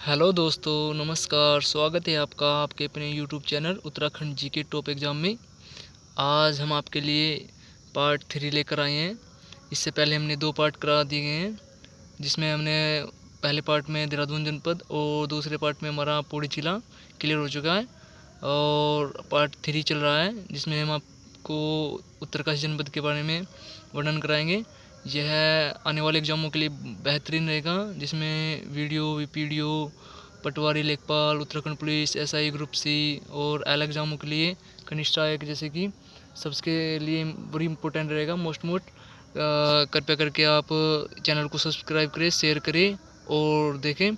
Hello दोस्तों, नमस्कार। स्वागत है आपका आपके अपने YouTube channel Uttarakhand GK top exam में। आज हम आपके लिए पार्ट 3 लेकर आए हैं। इससे पहले हमने 2 पार्ट करा दिए गए हैं, जिसमें हमने पहले पार्ट में देहरादून जनपद और दूसरे पार्ट में हमारा पौड़ी जिला क्लियर हो चुका है। और पार्ट 3 चल रहा है, जिसमें हम आपको उत्तरकाशी जनपद के बारे में वर्णन कराएंगे। यह आने वाले एग्ज़ामों के लिए बेहतरीन रहेगा, जिसमें video, PDO, patwari, lekhpal, Uttarakhand police, SI group C और एल एग्ज़ामों के लिए कनिष्ठ सहायक जैसे कि सबके लिए बड़ी इंपॉर्टेंट रहेगा। कृपया करके आप चैनल को सब्सक्राइब करें, शेयर करें और देखें।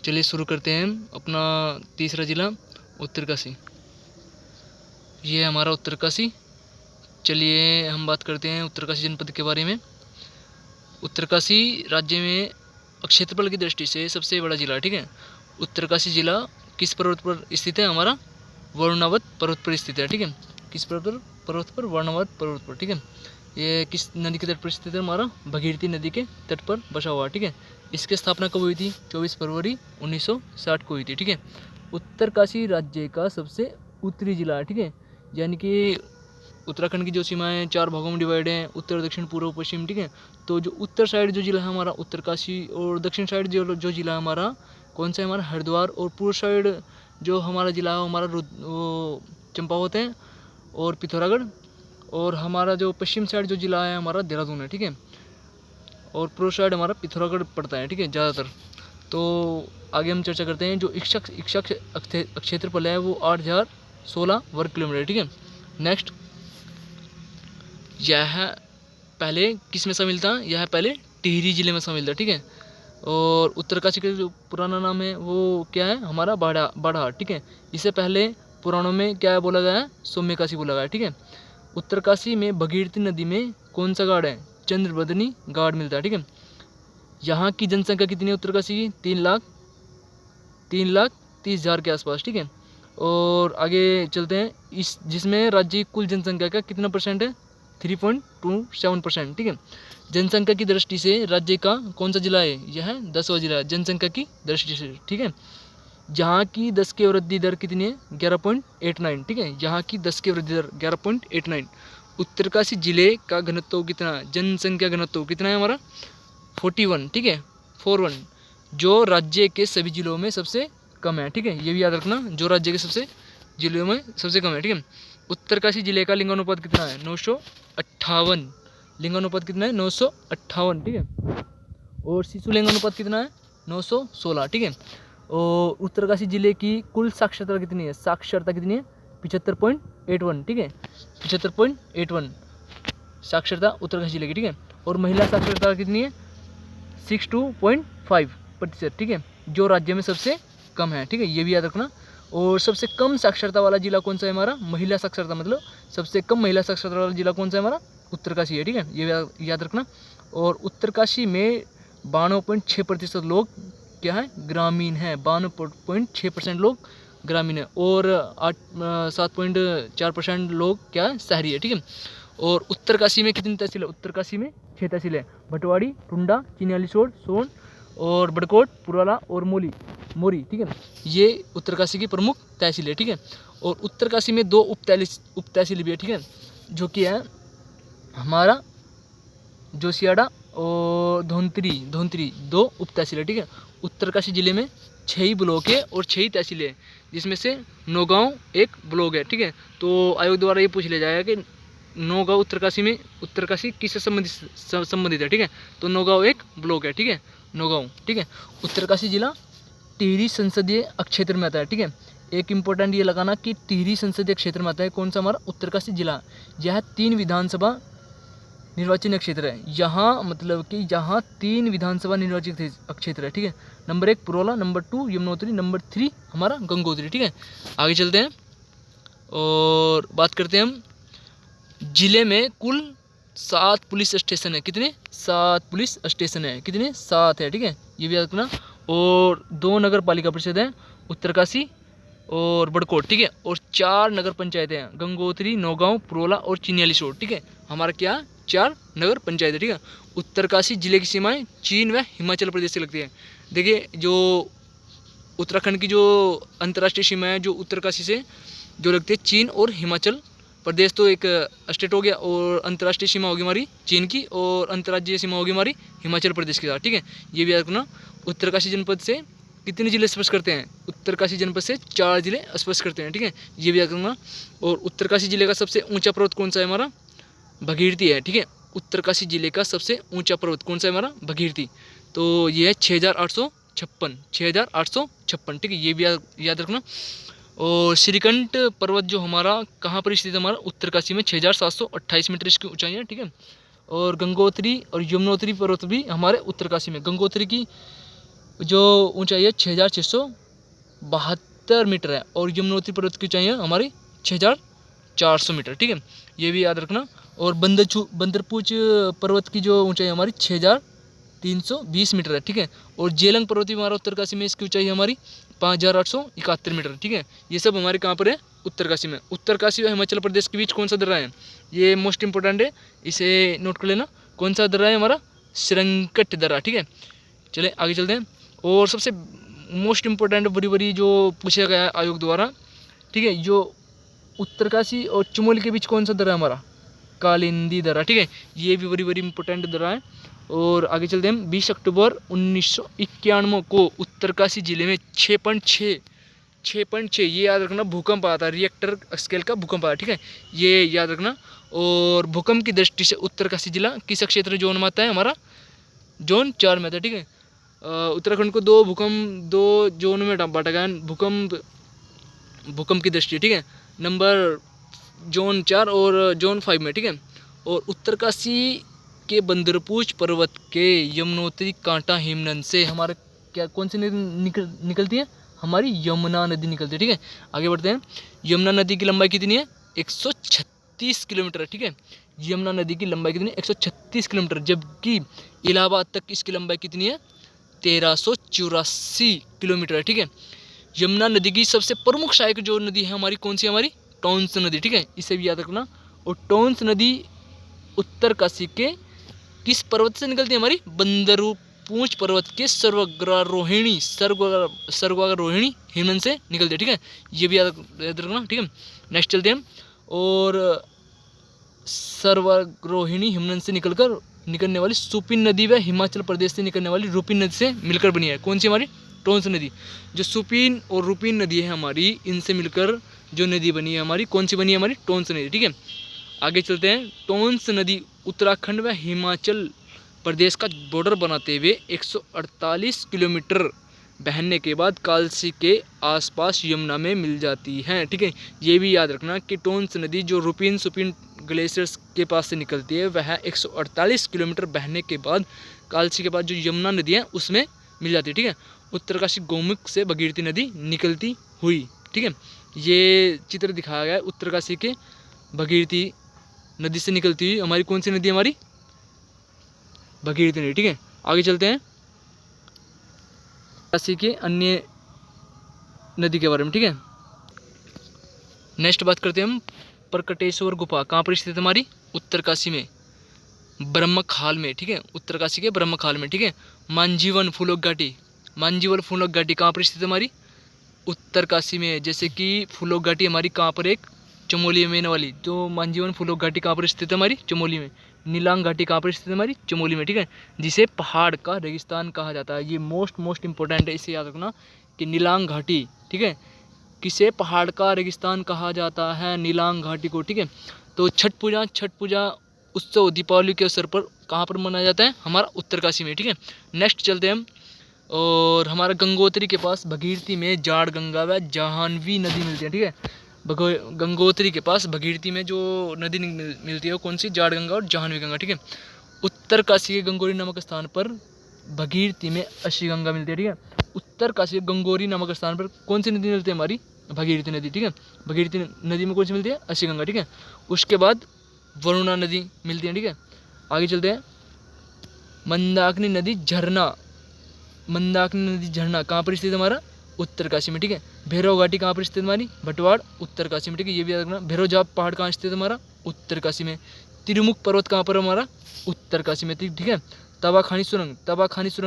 चलिए शुरू करते हैं हम अपना तीसरा ज़िला उत्तरकाशी। ये है हमारा उत्तरकाशी। चलिए हम बात करते हैं उत्तरकाशी जनपद के बारे में। उत्तरकाशी राज्य में क्षेत्रफल की दृष्टि से सबसे बड़ा जिला, ठीक है। उत्तरकाशी जिला किस पर्वत पर स्थित है? हमारा वर्णवत पर्वत पर स्थित है, ठीक है। किस पर्वत पर? वर्णवत पर्वत पर, ठीक है। ये किस नदी के तट पर स्थित है? हमारा भगीरथी नदी के तट पर बसा हुआ, ठीक है। इसकी स्थापना कब हुई थी? 24 फरवरी 1960 को हुई थी, ठीक है। उत्तरकाशी राज्य का सबसे उत्तरी जिला है, ठीक है। यानी कि उत्तराखंड की जो सीमाएं 4 भागों में डिवाइड हैं, उत्तर, दक्षिण, पूर्व, पश्चिम, ठीक है। तो जो उत्तर साइड जो जिला है हमारा उत्तरकाशी, और दक्षिण साइड जो जिला है हमारा कौन सा है? हमारा हरिद्वार। और पूर्व साइड जो हमारा जिला है हमारा चंपावत है और पिथौरागढ़। और हमारा जो पश्चिम साइड जो जिला है हमारा देहरादून है, ठीक है। और पूर्व साइड हमारा पिथौरागढ़ पड़ता है, ठीक है, ज़्यादातर। तो आगे हम चर्चा करते हैं। जो इक्षक क्षेत्रफल है वो 8016 वर्ग किलोमीटर, ठीक है। नेक्स्ट, यह पहले किस में शामिल था? यह पहले टिहरी जिले में शामिल था, ठीक है। और उत्तरकाशी का जो पुराना नाम है वो क्या है? हमारा बाढ़ा, ठीक है। इससे पहले पुराणों में क्या बोला गया है? सौम्यकाशी बोला गया है, ठीक है। उत्तरकाशी में भगीरथी नदी में कौन सा गाड़ है? चंद्रबदनी गाड़ मिलता है, ठीक है। यहाँ की जनसंख्या कितनी है उत्तरकाशी की? 3,30,000 के आसपास, ठीक है। और आगे चलते हैं। इस जिसमें राज्य की कुल जनसंख्या का कितना परसेंट है? 3.27%, ठीक है। जनसंख्या की दृष्टि से राज्य का कौन सा जिला है? यह 10वां जिला है जनसंख्या की दृष्टि से, ठीक है। जहाँ की 10 की वृद्धि दर कितनी है? 11.89, ठीक है। यहाँ की 10 की वृद्धि दर 11.89। उत्तरकाशी जिले का घनत्व कितना है? जनसंख्या घनत्व कितना है हमारा? 41, ठीक है, 41, जो राज्य के सभी जिलों में सबसे कम है, ठीक है। ये भी याद रखना, जो राज्य के सबसे जिलों में सबसे कम है, ठीक है। उत्तरकाशी जिले का लिंगानुपात कितना है? 958। लिंगानुपात कितना है? 958, ठीक है। और शिशु लिंगानुपात कितना है? 916, ठीक है। और उत्तरकाशी जिले की कुल साक्षरता कितनी है? साक्षरता कितनी है? 75.81, ठीक है। 75.81 साक्षरता उत्तरकाशी जिले की, ठीक है। और महिला साक्षरता कितनी है? 62.5%, ठीक है, जो राज्य में सबसे कम है, ठीक है। ये भी याद रखना। और सबसे कम साक्षरता वाला जिला कौन सा है हमारा? महिला साक्षरता मतलब सबसे कम महिला साक्षरता वाला जिला कौन सा है हमारा? उत्तरकाशी है, ठीक है। ये याद रखना। और उत्तरकाशी में 92.6% लोग क्या है? ग्रामीण है। 92.6% लोग ग्रामीण है। और 7.4% लोग क्या है? शहरी है, ठीक है। और उत्तरकाशी में कितनी तहसील है? उत्तरकाशी में 6 तहसील है। भटवाड़ी, टुंडा, चिन्यालीसोड़, सोन और बड़कोट, पुराला और मोरी, ठीक है। ये उत्तरकाशी की प्रमुख तहसील है, ठीक है। और उत्तरकाशी में 2 उप तहसील भी है, ठीक है, जो कि है हमारा जोशियाड़ा और धोंतरी 2 उप तहसील है, ठीक है। उत्तरकाशी जिले में 6 ही ब्लॉक है और 6 ही तहसील है, जिसमें से नौगांव एक ब्लॉक है, ठीक है। तो आयोग द्वारा ये पूछ लिया जाएगा कि नौगांव उत्तरकाशी किससे संबंधित है, ठीक है। तो नौगांव एक ब्लॉक है, ठीक है, नौगांव, ठीक है। उत्तरकाशी जिला टिहरी संसदीय क्षेत्र में आता है, ठीक है। एक इम्पोर्टेंट ये लगाना कि टिहरी संसदीय क्षेत्र में आता है कौन सा? हमारा उत्तरकाशी जिला। यह 3 विधानसभा निर्वाचन क्षेत्र है। यहाँ मतलब कि यहाँ 3 विधानसभा निर्वाचित क्षेत्र है, ठीक है। Number 1 Purola, number 2 Yamunotri, number 3 हमारा गंगोत्री, ठीक है। आगे चलते हैं और बात करते हैं हम। जिले में कुल 7 पुलिस स्टेशन है। कितने? 7 पुलिस स्टेशन है। कितने? 7 है, ठीक है, ये भी याद रखना। और 2 नगर पालिका परिषद है, उत्तरकाशी और बड़कोट, ठीक है। और 4 नगर पंचायतें हैं, गंगोत्री, नौगांव, पुरोला और चिन्यालीसोड़, ठीक है। हमारा क्या? 4 नगर पंचायत है, ठीक है। उत्तरकाशी जिले की सीमाएं चीन व हिमाचल प्रदेश से लगती है। देखिए, जो उत्तराखंड की जो अंतर्राष्ट्रीय सीमा है जो उत्तरकाशी से जो लगती है चीन और हिमाचल प्रदेश, तो एक स्टेट हो गया, और अंतर्राष्ट्रीय सीमा होगी हमारी चीन की, और अंतर्राज्यीय सीमा होगी हमारी हिमाचल प्रदेश के साथ। ठीक है, ये भी याद रखना। उत्तरकाशी जनपद से कितने जिले स्पर्श करते हैं? उत्तरकाशी जनपद से 4 जिले स्पर्श करते हैं। ठीक है, ये भी याद रखना। और उत्तरकाशी जिले का सबसे ऊंचा पर्वत कौन सा है? हमारा भगीरथी है। ठीक है, उत्तरकाशी जिले का सबसे ऊंचा पर्वत कौन सा है? हमारा भगीरथी। तो ये है 6856। ठीक है, ये भी याद रखना। और श्रीकंठ पर्वत जो हमारा कहाँ पर स्थित है? हमारा उत्तरकाशी में 6728 मीटर इसकी ऊंचाई है। ठीक है, और गंगोत्री और यमुनोत्री पर्वत भी हमारे उत्तरकाशी में। गंगोत्री की जो ऊंचाई है 6472 मीटर है, और यमुनोत्री पर्वत की ऊंचाई है हमारी 6400 मीटर। ठीक है, ये भी याद रखना। और बंदरपूछ पर्वत की जो ऊंचाई हमारी 6320 मीटर है। ठीक है, और जेलंग पर्वत भी हमारा उत्तरकाशी में, इसकी ऊंचाई हमारी 5871 मीटर। ठीक है, ये सब हमारे कहाँ पर है? उत्तरकाशी में। उत्तरकाशी और हिमाचल प्रदेश के बीच कौन सा दर्रा है? ये मोस्ट इंपॉर्टेंट है, इसे नोट कर लेना। कौन सा दर्रा है? हमारा श्रीकंठ दर्रा। ठीक है, चले आगे चलते हैं। और सबसे मोस्ट इंपॉर्टेंट बड़ी जो पूछा गया है आयोग द्वारा, ठीक है, जो उत्तरकाशी और चमोली के बीच कौन सा दर्रा है? हमारा कालिंदी दर्रा। ठीक है, ये भी बड़ी इंपॉर्टेंट दर्रा है। और आगे चलते हैं। 20 अक्टूबर 1991 को उत्तरकाशी जिले में 6.6 ये याद रखना भूकंप आया था। रिएक्टर स्केल का भूकंप आया। ठीक है, ये याद रखना। और भूकंप की दृष्टि से उत्तरकाशी जिला किस क्षेत्र जोन में आता है? हमारा जोन 4 में आता है। ठीक है, उत्तराखंड को दो जोन में बांटा गया भूकंप की दृष्टि। ठीक है, नंबर जोन 4 और जोन 5 में। ठीक है, और उत्तरकाशी के बंदरपूछ पर्वत के यमुनोत्री कांटा हिमनद से हमारे कौन सी नदी निकलती है? हमारी यमुना नदी निकलती है। ठीक है, आगे बढ़ते हैं। यमुना नदी की लंबाई कितनी है? 136 किलोमीटर है। ठीक है, यमुना नदी की लंबाई कितनी है? 136 किलोमीटर, जबकि इलाहाबाद तक इसकी लंबाई कितनी है? 1384 किलोमीटर है। ठीक है, यमुना नदी की सबसे प्रमुख सहायक जो नदी है हमारी कौन सी? हमारी टोंस नदी। ठीक है, इसे भी याद रखना। और टोंस नदी उत्तरकाशी के किस पर्वत से निकलती है? हमारी बंदरपूछ पर्वत के सर्वारोहिणी हिमनद से निकलती है। ठीक है, ये भी याद रखना। ठीक है, नेक्स्ट चलते हैं। और सर्वारोहिणी हिमनद से निकलने वाली सुपिन नदी व हिमाचल प्रदेश से निकलने वाली रूपिन नदी से मिलकर बनी है। कौन सी? हमारी टोंस नदी। जो सुपिन और रूपिन नदी है हमारी, इनसे मिलकर जो नदी बनी है हमारी, कौन सी बनी है? हमारी टोंस नदी। ठीक है, आगे चलते हैं। टोंस नदी उत्तराखंड व हिमाचल प्रदेश का बॉर्डर बनाते हुए 148 किलोमीटर बहने के बाद कालसी के आसपास यमुना में मिल जाती है। ठीक है, ये भी याद रखना कि टोंस नदी जो रूपिन सुपिन ग्लेशियर्स के पास से निकलती है, वह 148 किलोमीटर बहने के बाद कालसी के बाद जो यमुना नदी है उसमें मिल जाती है। ठीक है, उत्तरकाशी गौमुख से भगीरथी नदी निकलती हुई। ठीक है, ये चित्र दिखाया गया है उत्तरकाशी के भगीरथी नदी से निकलती हुई हमारी कौन सी नदी? हमारी भगीरथी नदी। ठीक है, आगे चलते हैं काशी के अन्य नदी के बारे में। ठीक है, नेक्स्ट बात करते हैं हम प्रकटेश्वर गुफा कहाँ पर स्थित है? हमारी उत्तरकाशी में ब्रह्मखाल में। ठीक है, उत्तरकाशी के ब्रह्मखाल में। ठीक है, मांजीवन फूलोक घाटी कहाँ पर स्थित है? हमारी उत्तरकाशी में। जैसे कि फूलोक घाटी हमारी कहाँ पर? एक चमोली में वाली। तो मांजीवन फूलोक घाटी कहाँ पर स्थित है? हमारी चमोली में। नीलांग घाटी कहाँ पर स्थित है? हमारी चमोली में। ठीक है, जिसे पहाड़ का रेगिस्तान कहा जाता है। ये मोस्ट इंपॉर्टेंट है, इसे याद रखना कि नीलांग घाटी। ठीक है, किसे पहाड़ का रेगिस्तान कहा जाता है? नीलांग घाटी को। ठीक है, तो छठ पूजा उत्सव दीपावली के अवसर पर कहाँ पर मनाया जाता है? हमारा उत्तरकाशी में। ठीक है, नेक्स्ट चलते हैं हम। और हमारा गंगोत्री के पास भगीरथी में जाड़ गंगा व जाह्नवी नदी मिलती है। ठीक है, गंगोत्री के पास भगीरथी में जो नदी मिलती है वो कौन सी? जाड़ गंगा और जाह्नवी गंगा। ठीक है, उत्तरकाशी के गंगोरी नामक स्थान पर भगीरथी में अशी गंगा मिलती है। ठीक है, उत्तरकाशी गंगोरी नामक स्थान पर कौन सी नदी मिलती है? हमारी भगीरथी नदी। ठीक है, भगीरथी नदी में कौन सी मिलती है? अशी गंगा। ठीक है, उसके बाद वरुणा नदी मिलती है। ठीक है, आगे चलते हैं। मंदाकिनी नदी झरना कहाँ पर स्थित है? हमारा उत्तरकाशी में। ठीक है, भैरव घाटी कहाँ पर स्थित है? हमारी भटवाड़ उत्तरकाशी में। ठीक है, ये भी याद रखना। भैरव जाप पहाड़ कहाँ स्थित है? हमारा उत्तरकाशी में। तिरुमुख पर्वत कहाँ पर? हमारा उत्तरकाशी में। ठीक है, तवाखानी सुरंग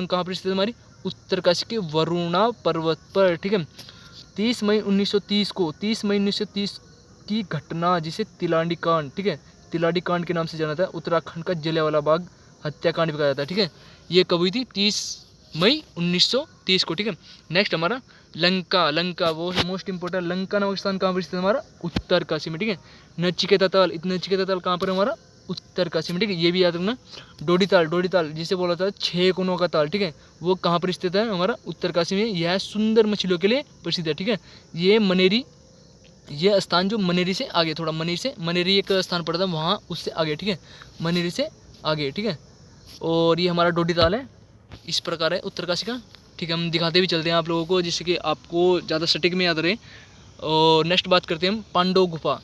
कहाँ पर स्थित है? हमारी उत्तरकाशी के वरुणा पर्वत पर, ठीक है। 30 मई 1930 को, 30 मई 1930 की घटना जिसे तिलाडी कांड, ठीक है, तिलाडी कांड के नाम से जाना था, उत्तराखंड का जलियांवाला बाग हत्याकांड भी कहा जाता है, ठीक है। ये कब हुई थी? 30 मई 1930 को, ठीक है। नेक्स्ट हमारा लंका, लंका वो मोस्ट इंपोर्टेंट, लंका नामक स्थान कहाँ पर स्थित है? हमारा उत्तरकाशी में, ठीक है। नचिकेता ताल, नचिकेता ताल कहाँ पर है? हमारा उत्तरकाशी में, ठीक है। ये भी याद रखना। डोडी ताल, डोडी ताल जिसे बोला था 6 कोनों का ताल, ठीक है, वो कहाँ पर स्थित है? हमारा उत्तरकाशी में। यह सुंदर मछलियों के लिए प्रसिद्ध है, ठीक है। ये मनेरी, ये स्थान जो मनेरी से आगे, थोड़ा मनेरी एक स्थान पड़ता है वहाँ, उससे आगे, ठीक है, मनेरी से आगे, ठीक है। और ये हमारा डोडी ताल है, इस प्रकार है उत्तरकाशी का, ठीक है। हम दिखाते भी चलते हैं आप लोगों को, जिससे कि आपको ज़्यादा सटीक में याद रहे। और नेक्स्ट बात करते हैं हम पांडव गुफा।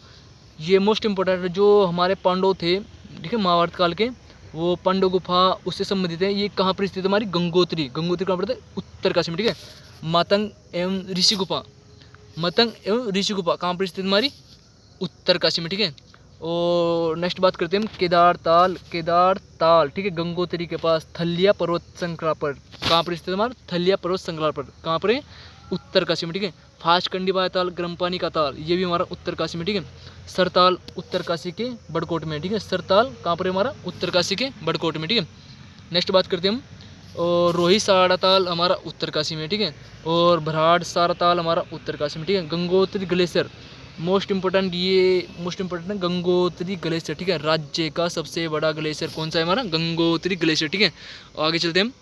ये मोस्ट इंपॉर्टेंट है, जो हमारे पांडव थे, ठीक है, महाभारत काल के, वो पांडव गुफा उससे संबंधित है। ये कहाँ पर स्थित है? हमारी गंगोत्री, गंगोत्री कहाँ पड़ता है? उत्तरकाशी में, ठीक है। मातंग एवं ऋषि गुफा, मतंग एवं ऋषि गुफा कहाँ पर स्थित? हमारी उत्तरकाशी में, ठीक है। और नेक्स्ट बात करते हैं हम केदार ताल, केदार ताल, ठीक है, गंगोत्री के पास थलिया पर्वत श्रृंखला पर, कहाँ पर स्थित है? हमारा थलिया पर्वत श्रृंखला पर, कहाँ पर है? उत्तरकाशी में, ठीक है। फास्ट कंडीबाय ताल, गर्म पानी का ताल, ये भी हमारा उत्तरकाशी में, ठीक है। सरताल उत्तरकाशी के बड़कोट में, ठीक है। सरताल कहाँ पर है? हमारा उत्तरकाशी के बड़कोट में, ठीक है। नेक्स्ट बात करते हैं हम और रोही साड़ा ताल हमारा उत्तरकाशी में, ठीक है। और भराड़ सारा ताल हमारा उत्तरकाशी में, ठीक है। गंगोत्री ग्लेशियर मोस्ट इंपोर्टेंट, ये मोस्ट इंपोर्टेंट है गंगोत्री ग्लेशियर, ठीक है। राज्य का सबसे बड़ा ग्लेशियर कौन सा है? हमारा गंगोत्री ग्लेशियर, ठीक है। आगे चलते हैं हम,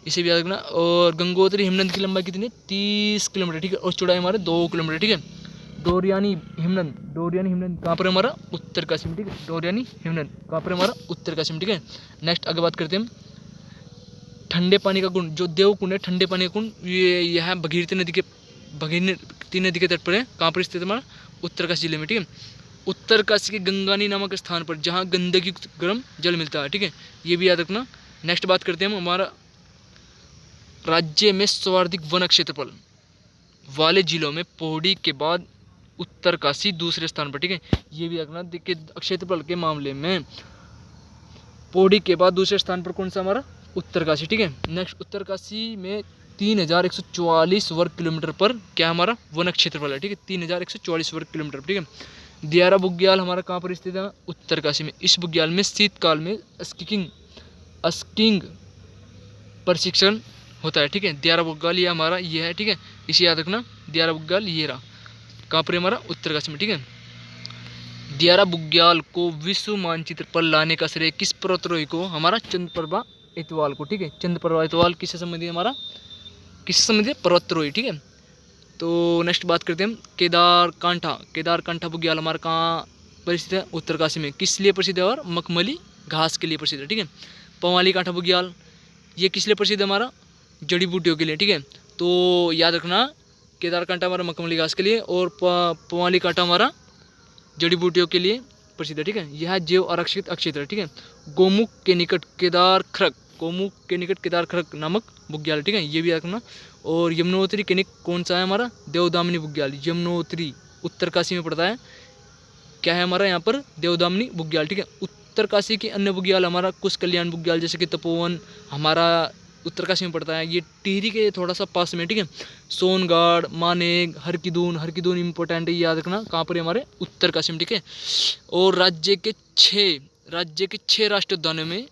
इसे भी याद रखना। और गंगोत्री हिमनद की लंबाई कितनी है? 30 किलोमीटर, ठीक है। और चौड़ाई हमारे 2 किलोमीटर, ठीक है। डोरियानी हिमनद, डोरियानी हिमनद कहाँ पर है? हमारा उत्तरकाशी में, ठीक है। डोरियानी हिमनद कहाँ पर है? हमारा उत्तरकाशी में, ठीक है। नेक्स्ट आगे बात करते हैं हम ठंडे पानी का कुंड, जो देव कुंड है, ठंडे पानी का कुंड, ये यहाँ भगीरथी नदी के तट पर है। कहाँ पर स्थित है? हमारा उत्तरकाशी जिले में, ठीक है। उत्तरकाशी के गंगानी नामक स्थान पर, जहाँ गंदगी गर्म जल मिलता है, ठीक है। ये भी याद रखना। नेक्स्ट बात करते हैं हम हमारा राज्य में सर्वाधिक वन क्षेत्रफल वाले जिलों में पौड़ी के बाद उत्तरकाशी दूसरे स्थान पर, ठीक है। ये भी रखना। देखिए क्षेत्रफल के मामले में पौड़ी के बाद दूसरे स्थान पर कौन सा? हमारा उत्तरकाशी, ठीक है। नेक्स्ट उत्तरकाशी में 3144 वर्ग किलोमीटर पर क्या हमारा वन क्षेत्रफल है, ठीक है। 3144 वर्ग किलोमीटर, ठीक है। दियारा बुग्याल हमारा कहाँ पर स्थित है? उत्तरकाशी में। इस बुग्याल में शीतकाल में स्कीइंग प्रशिक्षण होता है, ठीक है। दियारा बुग्याल ये हमारा ये है, ठीक है। इसे याद रखना। दियारा बुग्याल ये रहा, कहाँ पर हमारा उत्तरकाशी में, ठीक है। दियारा बुग्याल को विश्व मानचित्र पर लाने का श्रेय किस पर्वतारोही को? हमारा चंद्रप्रभा इतवाल को, ठीक है। चंद्रप्रभा इतवाल किससे संबंधित? हमारा किससे संबंधित? पर्वतारोही, ठीक है। तो नेक्स्ट बात करते हैं हम केदारकांठा, केदारकांठा बुग्याल हमारा कहाँ पर स्थित है? उत्तरकाशी में। किस लिए प्रसिद्ध है? और मखमली घास के लिए प्रसिद्ध है, ठीक है। पवाली कांठा बुग्याल ये किस लिए प्रसिद्ध है? हमारा जड़ी बूटियों के लिए, ठीक है। तो याद रखना, केदारकांठा हमारा मखमली घास के लिए और पवाली कांठा हमारा जड़ी बूटियों के लिए प्रसिद्ध है, ठीक है। यह जैव आरक्षित क्षेत्र है, ठीक है। गोमुख के निकट केदार खरक, गोमुख के निकट केदार खरक नामक बुग्याल, ठीक है। ये भी रखना। और यमुनोत्री के निकट कौन सा है? हमारा देवदामिनी बुग्याल। यमुनोत्री उत्तरकाशी में पड़ता है। क्या है हमारा यहाँ पर? देवदामिनी बुग्याल, ठीक है। उत्तरकाशी के अन्य बुग्याल हमारा कुश कल्याण बुग्याल, जैसे कि तपोवन हमारा उत्तरकाशी में पड़ता है। ये टिहरी के थोड़ा सा पास में, ठीक है। सोनगढ़, मानेक, हरकीदून, हरकीदून इंपॉर्टेंट है, याद रखना। कहाँ पर है? हमारे उत्तरकाशी में, ठीक है। और राज्य के 6 राष्ट्रीय उद्यानों में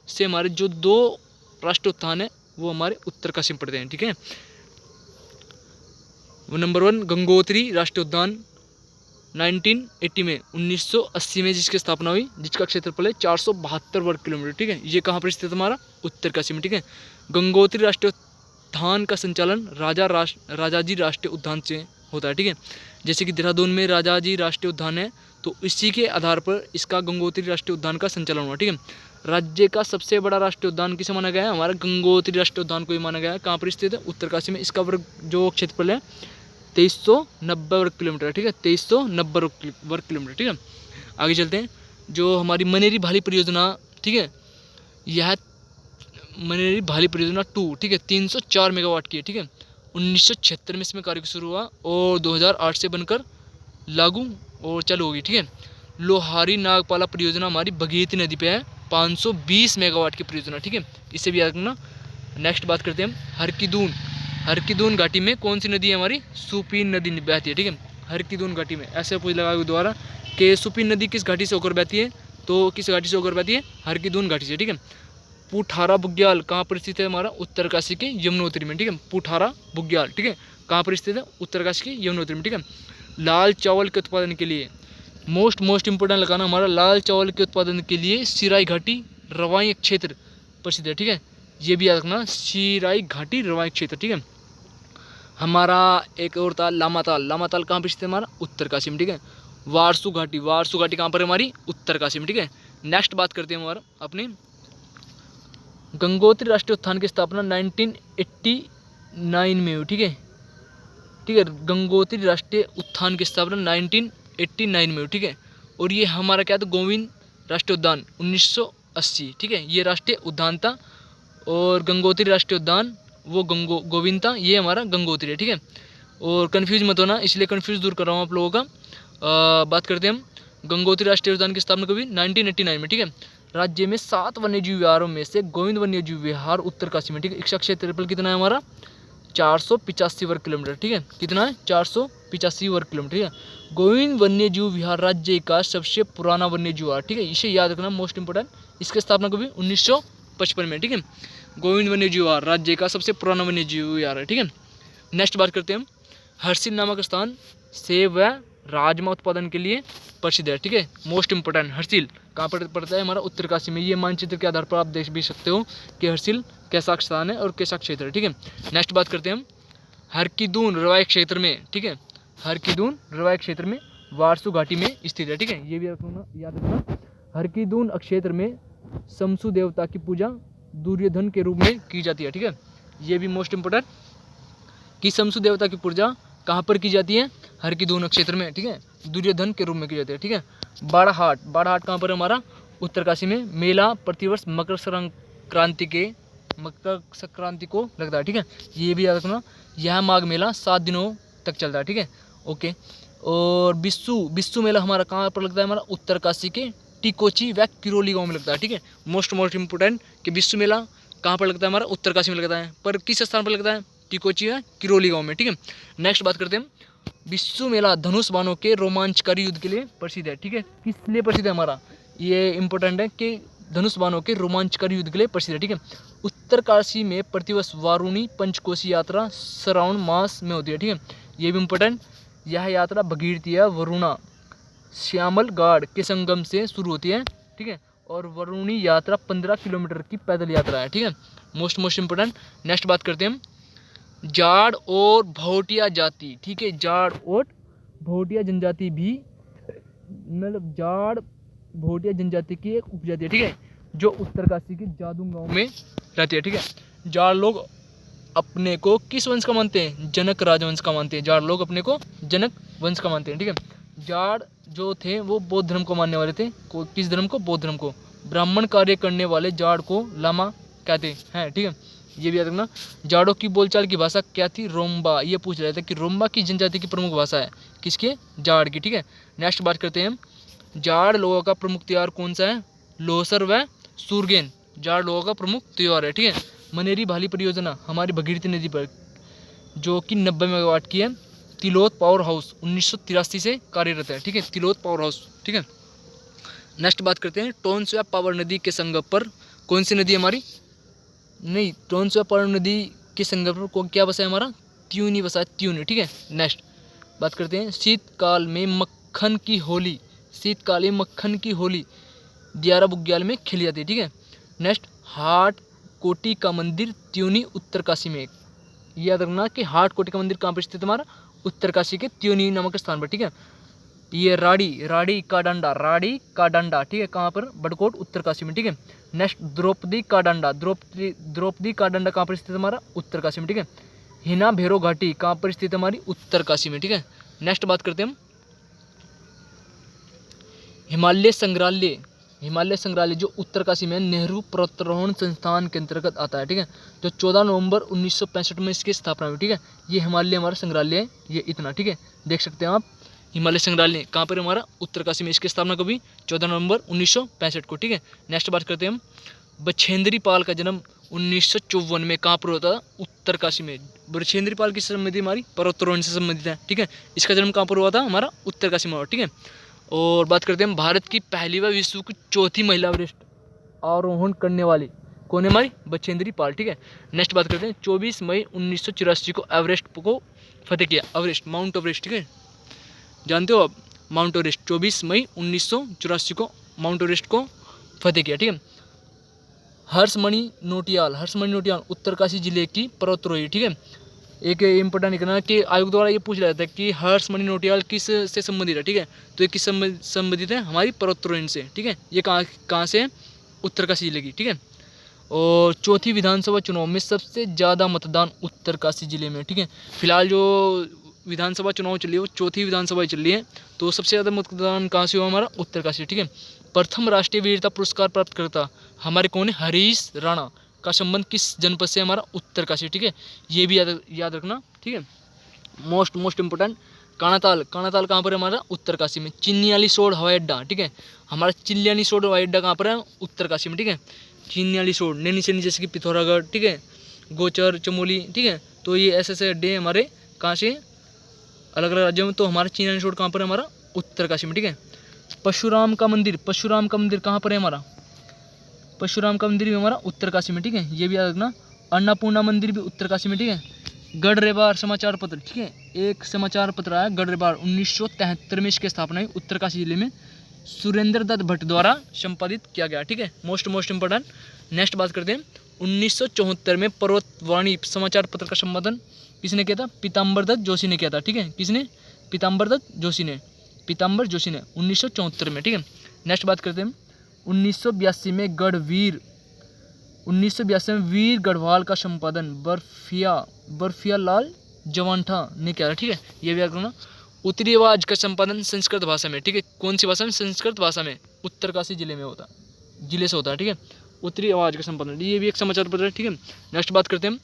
से हमारे जो 2 राष्ट्रीय उद्यान है वो हमारे उत्तरकाशी में पड़ते हैं, ठीक है। नंबर 1 गंगोत्री राष्ट्रीय उद्यान 1980 में 1980 में जिसकी स्थापना हुई, जिसका क्षेत्रफल है 472 वर्ग किलोमीटर, ठीक है। ये कहाँ पर स्थित है? हमारा उत्तरकाशी में, ठीक है। गंगोत्री राष्ट्रीय उद्यान का संचालन राजाजी राष्ट्रीय उद्यान से होता है, ठीक है। जैसे कि देहरादून में राजाजी राष्ट्रीय उद्यान है, तो इसी के आधार पर इसका गंगोत्री राष्ट्रीय उद्यान का संचालन हुआ, ठीक है। राज्य का सबसे बड़ा राष्ट्रीय उद्यान किसे माना गया है? हमारा गंगोत्री राष्ट्रीय उद्यान को ही माना गया है। कहाँ पर स्थित है? उत्तरकाशी में। इसका वर्ग जो क्षेत्रफल है 2390 वर्ग किलोमीटर, ठीक है। 2390 वर्ग किलोमीटर, ठीक है। आगे चलते हैं। जो हमारी मनेरी भाली परियोजना, ठीक है, यह मनेरी भाली परियोजना 2, ठीक है, 304 मेगावाट की है, ठीक है। 1976 में इसमें कार्य शुरू हुआ और 2008 से बनकर लागू और चालू होगी, ठीक है। लोहारी नागपाला परियोजना हमारी भगीरथी नदी पे है, 520 मेगावाट की परियोजना, ठीक है। इसे भी याद रखना। नेक्स्ट बात करते हैं हम हरकीदून घाटी में कौन सी नदी है हमारी? सुपीन नदी बहती है, ठीक है। हरकीदून घाटी में ऐसे पूछ लगा दोबारा कि सुपीन नदी किस घाटी से होकर बहती है, तो किस घाटी से होकर बहती है? हरकीदून घाटी से, ठीक है। पुठारा बुग्याल कहाँ पर स्थित है हमारा? उत्तरकाशी के यमुनोत्री में, ठीक है। पुठारा बुग्याल, ठीक है, कहाँ पर स्थित है? उत्तरकाशी के यमुनोत्री में, ठीक है। लाल चावल के उत्पादन के लिए मोस्ट इंपोर्टेंट लगाना हमारा, लाल चावल के उत्पादन के लिए सिराई घाटी रवाई क्षेत्र प्रसिद्ध है, ठीक है। ये भी याद रखना, सिराई घाटी रवाई क्षेत्र, ठीक है। हमारा एक और था लामाताल कहाँ पर स्थित है हमारा? उत्तरकाशी में, ठीक है। वारसू घाटी कहाँ पर है हमारी? उत्तरकाशी में, ठीक है। नेक्स्ट बात करते हैं हमारा अपनी गंगोत्री राष्ट्रीय उद्यान की स्थापना 1989 में हुई, ठीक है। गंगोत्री राष्ट्रीय उद्यान की स्थापना 1989 में हुई, ठीक है। और ये हमारा क्या था? गोविंद राष्ट्रीय उद्यान 1980, ठीक है। ये राष्ट्रीय उद्यान था और गंगोत्री राष्ट्रीय उद्यान वो गोविंद था, ये हमारा गंगोत्री है, ठीक है। और कन्फ्यूज मत होना, इसलिए कन्फ्यूज दूर कर रहा हूँ आप लोगों का। बात करते हैं हम गंगोत्री राष्ट्रीय उद्यान की स्थापना कभी 1989 में, ठीक है। राज्य में 7 वन्यजीव विहारों में से गोविंद वन्यजीव विहार उत्तरकाशी में, ठीक है। इसका क्षेत्रफल कितना है हमारा? 485 वर्ग किलोमीटर, ठीक है। कितना है? 485 वर्ग किलोमीटर, ठीक है। गोविंद वन्यजीव विहार राज्य का सबसे पुराना वन्यजीव विहार, ठीक है। इसे याद रखना, मोस्ट इंपोर्टेंट। इसकी स्थापना कभी 1955 में, ठीक है। गोविंद वन्यजीव विहार राज्य का सबसे पुराना वन्यजीव विहार है, ठीक है। नेक्स्ट बात करते हैं हम हर्षिल नामक स्थान सेब व राजमा उत्पादन के लिए प्रसिद्ध है, ठीक है। मोस्ट इंपोर्टेंट, हर्षिल कहाँ पर पड़ता है हमारा? उत्तरकाशी में। ये मानचित्र के आधार पर आप देख भी सकते हो कि हर्षिल कैसा स्थान है और कैसा क्षेत्र है, ठीक है। नेक्स्ट बात करते हैं हम हरकीदून रवाई क्षेत्र में, ठीक है। हरकीदून रवाई क्षेत्र में वारसू घाटी में स्थित है, ठीक है। ये भी याद रखना। हरकीदून क्षेत्र में शमसु देवता की पूजा दुर्योधन के रूप में की जाती है, ठीक है। ये भी मोस्ट इंपोर्टेंट कि शमसु देवता की पूजा कहाँ पर की जाती है? हरकीदून क्षेत्र में, ठीक है। दुर्योधन के रूप में की जाती है, ठीक है। बाड़ाहाट कहाँ पर है हमारा? उत्तरकाशी में। मेला प्रतिवर्ष मकर संक्रांति को लगता है, ठीक है। ये भी याद रखना। यह माघ मेला 7 दिनों तक चलता है, ठीक है। ओके। और बिस्सू मेला हमारा कहाँ पर लगता है हमारा? उत्तरकाशी के टिकोची व किरोली गाँव में लगता है, ठीक है। मोस्ट इंपोर्टेंट कि बिस्सू मेला कहाँ पर लगता है हमारा? उत्तरकाशी में लगता है, पर किस स्थान पर लगता है? टिकोची व किरोली गाँव में, ठीक है। नेक्स्ट बात करते हैं हम बिस्सू मेला धनुष बाणों के रोमांचकारी युद्ध के लिए प्रसिद्ध है, ठीक है। किस लिए प्रसिद्ध है हमारा? ये इंपॉर्टेंट है कि धनुष बाणों के रोमांचकारी युद्ध के लिए प्रसिद्ध है, ठीक है। उत्तरकाशी में प्रतिवर्ष वारुणी पंचकोशी यात्रा श्रावण मास में होती है, ठीक है। ये भी इंपॉर्टेंट। यह यात्रा भगीरथी वरुणा श्यामल गाड़ के संगम से शुरू होती है, ठीक है। और वरुणी यात्रा 15 किलोमीटर की पैदल यात्रा है, ठीक है। Most important. नेक्स्ट बात करते हैं हम जाड़ और भोटिया जाति, ठीक है। जाड़ और भोटिया जनजाति भी मतलब जाड़ भोटिया जनजाति की एक उपजाति है, ठीक है, जो उत्तरकाशी के जादून गांव में रहती है, ठीक है। जाड़ लोग अपने को किस वंश का मानते हैं? जनक राजवंश का मानते हैं। जाड़ लोग अपने को जनक वंश का मानते हैं, ठीक है। जाड़ जो थे वो बौद्ध धर्म को मानने वाले थे। किस धर्म को? बौद्ध धर्म को। ब्राह्मण कार्य करने वाले जाड़ को लामा कहते हैं, ठीक है। ये भी याद रखना। जाड़ों की बोलचाल की भाषा क्या थी? रोम्बा। ये पूछ रहे थे कि रोम्बा की जनजाति की प्रमुख भाषा है किसके? जाड़ की, ठीक है। नेक्स्ट बात करते हैं हम जाड़ लोगों का प्रमुख त्योहार कौन सा है? लोसर व सूरगेन जाड़ लोगों का प्रमुख त्योहार है, ठीक है। मनेरी भाली परियोजना हमारी भगीरथी नदी पर जो कि 90 मेगावाट की है। तिलोत पावर हाउस 1983 से कार्यरत है, ठीक है। तिलोत पावर हाउस, ठीक है। नेक्स्ट बात करते हैं टोंस व पावर नदी के संगम पर कौन सी नदी हमारी? नहीं, टोंस व पावर नदी के संगम पर क्या बसा है हमारा? त्यूनी बसा है, त्यूनी, ठीक है। नेक्स्ट बात करते हैं शीतकाल में मक्खन की होली दियारा बुग्याल में खेली जाती है, ठीक है। नेक्स्ट हाट कोटी का मंदिर त्यूनी उत्तरकाशी में। याद रखना कि हाट कोटी का मंदिर कहाँ पर स्थित हमारा? उत्तरकाशी के त्यूनी नामक स्थान पर, ठीक है। ये राड़ी का डंडा, ठीक है, कहाँ पर? बड़कोट उत्तरकाशी में, ठीक है। नेक्स्ट द्रौपदी का डंडा कहाँ पर स्थित हमारा? उत्तरकाशी में, ठीक है। हिना भैरव घाटी कहाँ पर स्थित हमारी? उत्तरकाशी में, ठीक है। नेक्स्ट बात करते हैं हम हिमालय संग्रहालय जो उत्तरकाशी में नेहरू पर्वतारोहण संस्थान के अंतर्गत आता है, ठीक है। जो 14 नवंबर 1965 में इसकी स्थापना हुई, ठीक है। ये हिमालय हमारा संग्रहालय है, ये इतना, ठीक है। देख सकते हैं आप हिमालय संग्रहालय कहाँ पर हमारा? उत्तरकाशी में। इसकी स्थापना कभी 14 नवंबर 1965 को, ठीक है। नेक्स्ट बात करते हैं हम बछेंद्री पाल का जन्म 1954 में कहाँ पर होता था? उत्तरकाशी में। बृहस्पति पाल की समाधि हमारी पर्वतारोहण से संबंधित है, ठीक है। इसका जन्म कहाँ पर हुआ था? हमारा उत्तरकाशी में हुआ, ठीक है। और बात करते हैं भारत की पहली व विश्व की चौथी महिला एवरेस्ट आरोहण करने वाली कौन है? हमारी बछेंद्री पाल, ठीक है। नेक्स्ट बात करते हैं 24 मई 1984 को एवरेस्ट को फतेह किया। एवरेस्ट, माउंट एवरेस्ट, ठीक है, जानते हो आप, माउंट एवरेस्ट 24 मई 1984 को माउंट एवरेस्ट को फतेह किया, ठीक है। हर्षमणि नोटियाल, हर्षमणि नोटियाल उत्तरकाशी जिले की पर्वतारोही, ठीक है। एक इंपॉर्टेंट निकलना कि आयोग द्वारा ये पूछ लिया था कि हर्षमणि नोटियाल किस से संबंधित है, ठीक है। तो ये किस संबंधित है? हमारी पर्वतारोहण से, ठीक है। ये कहाँ से है? उत्तरकाशी जिले की, ठीक है। और चौथी विधानसभा चुनाव में सबसे ज़्यादा मतदान उत्तरकाशी जिले में, ठीक है। फिलहाल जो विधानसभा चुनाव चल रही है वो चौथी विधानसभा चल रही है, तो सबसे ज़्यादा मतदान कहाँ से हुआ? हमारा उत्तरकाशी, ठीक है। प्रथम राष्ट्रीय वीरता पुरस्कार प्राप्त करता हमारे कौन है? हरीश राणा का संबंध किस जनपद से? हमारा उत्तरकाशी, ठीक है। ये भी याद रखना, ठीक है। मोस्ट इंपोर्टेंट, कानाताल, कानाताल कहाँ पर है? हमारा उत्तरकाशी में। चिन्यालीसोड़ हवाई अड्डा, ठीक है, हमारा चिन्यालीसोड़ हवाई अड्डा कहाँ पर है? उत्तरकाशी में, ठीक है। चिन्यालीसोड़, नैनी सैनी जैसे कि पिथौरागढ़, ठीक है, गोचर, चमोली, ठीक है। तो ये ऐसे अड्डे हमारे कहाँ से? अलग अलग राज्यों में। तो हमारा चिन्यालीसोड़ कहाँ पर है? हमारा उत्तरकाशी में, ठीक है। परशुराम का मंदिर, परशुराम का मंदिर कहाँ पर है? हमारा परशुराम का मंदिर भी हमारा उत्तरकाशी में, ठीक है। ये भी याद रखना। अन्नपूर्णा मंदिर भी उत्तरकाशी में, ठीक है। गढ़रेबार समाचार पत्र, ठीक है, एक समाचार पत्र आया गढ़रेबार 1973 में इसकी स्थापना हुई उत्तरकाशी जिले में। सुरेंद्र दत्त भट्ट द्वारा संपादित किया गया, ठीक है। Most important. नेक्स्ट बात करते हैं 1974 में पर्वतवाणी समाचार पत्र का संपादन किसने किया था? पीताम्बर दत्त जोशी ने किया था, ठीक है। किसने? पीताम्बर दत्त जोशी ने, पीताम्बर जोशी ने 1974 में, ठीक है। नेक्स्ट बात करते हैं 1982 में गढ़वीर, 1982 में वीर गढ़वाल का संपादन बर्फिया लाल जवानठा ने किया था, ठीक है। ये भी याद रखना। उत्तरी आवाज का संपादन संस्कृत भाषा में, ठीक है। कौन सी भाषा में? संस्कृत भाषा में। उत्तरकाशी जिले में होता है, जिले से होता है, ठीक है। उत्तरी आवाज का संपादन, ये भी एक समाचार पत्र है, ठीक है। नेक्स्ट बात करते हैं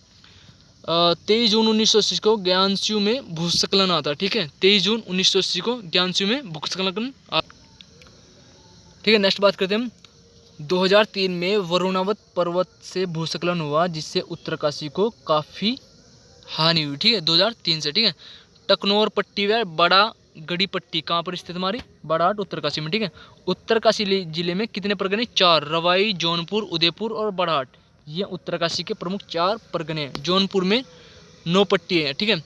23 जून 1980 को ज्ञानसू में भूस्खलन आता है, ठीक है। 23 जून 1980 को ज्ञानसू में भूस्खलन, ठीक है। नेक्स्ट बात करते हैं 2003 में वरुणावत पर्वत से भूस्खलन हुआ जिससे उत्तरकाशी को काफ़ी हानि हुई, ठीक है, 2003 से, ठीक है। टकनौर पट्टी व बड़ा गड़ी पट्टी कहाँ पर स्थित? हमारी बड़ाहट उत्तरकाशी में, ठीक है। उत्तरकाशी जिले में कितने परगने? 4, रवाई, जौनपुर, उदयपुर और बड़ाहट, ये उत्तरकाशी के प्रमुख 4 परगने हैं। जौनपुर में 9 पट्टी है, ठीक है।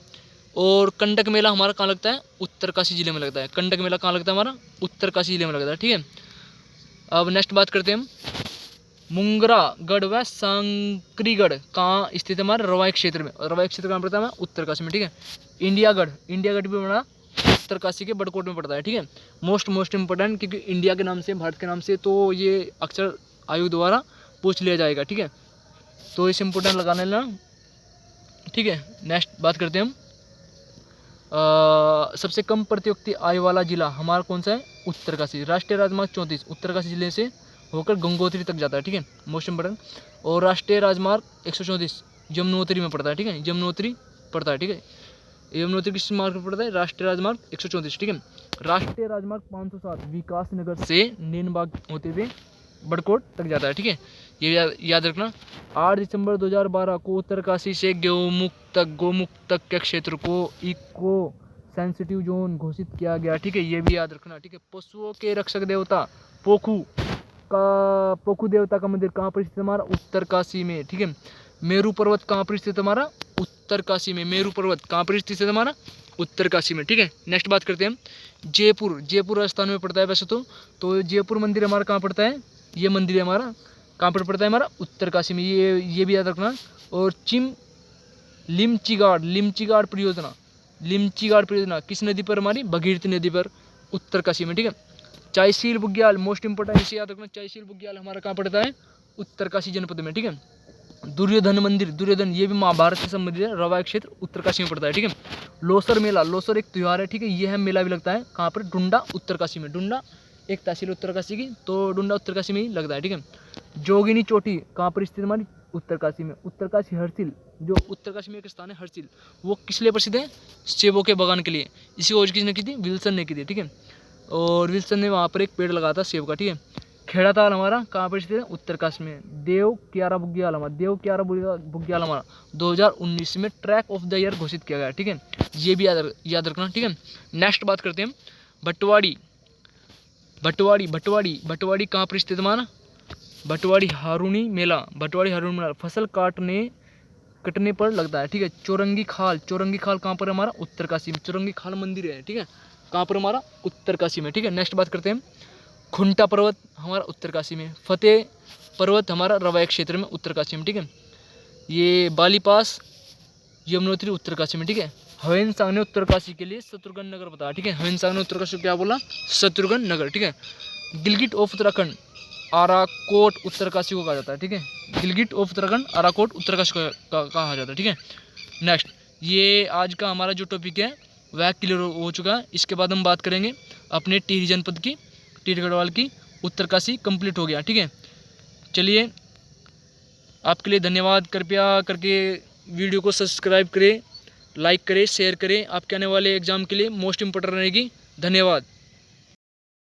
और कंडक मेला हमारा कहाँ लगता है? उत्तरकाशी जिले में लगता है। कंडक मेला कहाँ लगता है? हमारा उत्तरकाशी जिले में लगता है, ठीक है। अब नेक्स्ट बात करते हैं हम मुंगरा गढ़ व सांकरीगढ़ कहाँ स्थित है? हमारे रवाई क्षेत्र में। रवाई क्षेत्र कहाँ पड़ता है? हमारा उत्तरकाशी में, ठीक है। इंडिया गढ़ भी हमारा उत्तरकाशी के बड़कोट में पड़ता है, ठीक है। मोस्ट इंपोर्टेंट, क्योंकि इंडिया के नाम से, भारत के नाम से, तो ये अक्सर आयु द्वारा पूछ लिया जाएगा, ठीक है। तो इसे इंपोर्टेंट लगाने लेना, ठीक है। नेक्स्ट बात करते हैं हम सबसे कम प्रतियुक्ति आय वाला जिला हमारा कौन सा है? उत्तरकाशी। राष्ट्रीय राजमार्ग 34 उत्तरकाशी जिले से होकर गंगोत्री तक जाता है, ठीक है, मोस्ट इंपोर्टेंट। और राष्ट्रीय राजमार्ग 134 यमुनोत्री में पड़ता है, ठीक है, यमुनोत्री पड़ता है, ठीक है। यमुनोत्री किस मार्ग पर पड़ता है? राष्ट्रीय राजमार्ग 134, ठीक है। राष्ट्रीय राजमार्ग 507 विकास नगर से नीनबाग होते हुए बड़कोट तक जाता है, ठीक है। ये याद रखना। 8 दिसंबर 2012 को उत्तरकाशी से गोमुख तक के क्षेत्र को इको सेंसिटिव जोन घोषित किया गया, ठीक है। ये भी याद रखना, ठीक है। पशुओं के रक्षक देवता पोखू देवता का मंदिर कहाँ पर स्थित है? हमारा उत्तरकाशी में, ठीक है। मेरू पर्वत कहाँ पर स्थित है? हमारा उत्तरकाशी में। मेरू पर्वत कहाँ पर स्थित है? हमारा उत्तरकाशी में, ठीक है। नेक्स्ट बात करते हैं हम जयपुर राजस्थान में पड़ता है वैसे तो जयपुर मंदिर हमारा कहाँ पड़ता है? ये मंदिर है हमारा कहाँ पर पड़ता है? हमारा उत्तरकाशी में। ये भी याद रखना। और लिमचीगाड़ परियोजना किस नदी पर? हमारी भगीरथी नदी पर, उत्तरकाशी में, ठीक है। चायशील बुग्याल मोस्ट इंपोर्टेंट, इसे याद रखना। चायशील बुग्याल हमारा कहाँ पड़ता है? उत्तरकाशी जनपद में, ठीक है। दुर्योधन मंदिर, ये भी महाभारत से संबंधित है, रवाई क्षेत्र उत्तरकाशी में पड़ता है, ठीक है। लोसर मेला, लोसर एक त्योहार है, ठीक है। यह मेला भी लगता है कहाँ पर? डुंडा उत्तरकाशी में। डुंडा एक तहसील उत्तरकाशी की, तो डुंडा उत्तरकाशी में ही लगता है, ठीक है। जोगिनी चोटी कहाँ पर स्थित? हमारी उत्तरकाशी में। उत्तरकाशी हरसिल, जो उत्तरकाशी में एक स्थान है हरसिल, वो किस लिए प्रसिद्ध है? सेबों के बागान के लिए। इसी खोज किसने की थी? विल्सन ने की थी, ठीक है। और विल्सन ने वहाँ पर एक पेड़ लगाया था सेब का, ठीक है। खेड़ा ताल हमारा कहाँ पर स्थित है, उत्तरकाशी में। देव कियारा बुग्याल हमारा 2019 में ट्रैक ऑफ द ईयर घोषित किया गया। ठीक है, ये भी याद रखना। ठीक है, नेक्स्ट बात करते हैं हम भटवाड़ी कहाँ पर स्थित हमारा, भटवाड़ी हारूनी मेला फसल कटने पर लगता है। ठीक है, चौरंगी खाल कहाँ पर है हमारा, उत्तरकाशी में। चौरंगी खाल मंदिर है, ठीक है, कहाँ पर हमारा, उत्तरकाशी में। ठीक है, नेक्स्ट बात करते हैं खुंटा पर्वत हमारा उत्तरकाशी में। फतेह पर्वत हमारा रवायक क्षेत्र में, उत्तरकाशी में। ठीक है, ये बालीपास यमुनोत्री उत्तरकाशी में। ठीक है, हवेन सांग ने उत्तरकाशी के लिए शत्रुघ्न नगर बताया। ठीक है, हवेन सांग ने उत्तरकाशी को क्या बोला, शत्रुघ्न नगर। ठीक है, गिलगिट ऑफ उत्तराखंड आराकोट उत्तरकाशी को कहा जाता है। ठीक है, गिलगिट ऑफ उत्तराखंड आराकोट उत्तरकाशी को कहा जाता है। ठीक है, नेक्स्ट ये आज का हमारा जो टॉपिक है वह क्लियर हो चुका है। इसके बाद हम बात करेंगे अपने टिहरी जनपद की, टिहरी गढ़वाल की। उत्तरकाशी कंप्लीट हो गया। ठीक है, चलिए आपके लिए धन्यवाद। कृपया करके वीडियो को सब्सक्राइब करें, लाइक करें, शेयर करें। आपके आने वाले एग्जाम के लिए मोस्ट इंपॉर्टेंट रहेगी। धन्यवाद।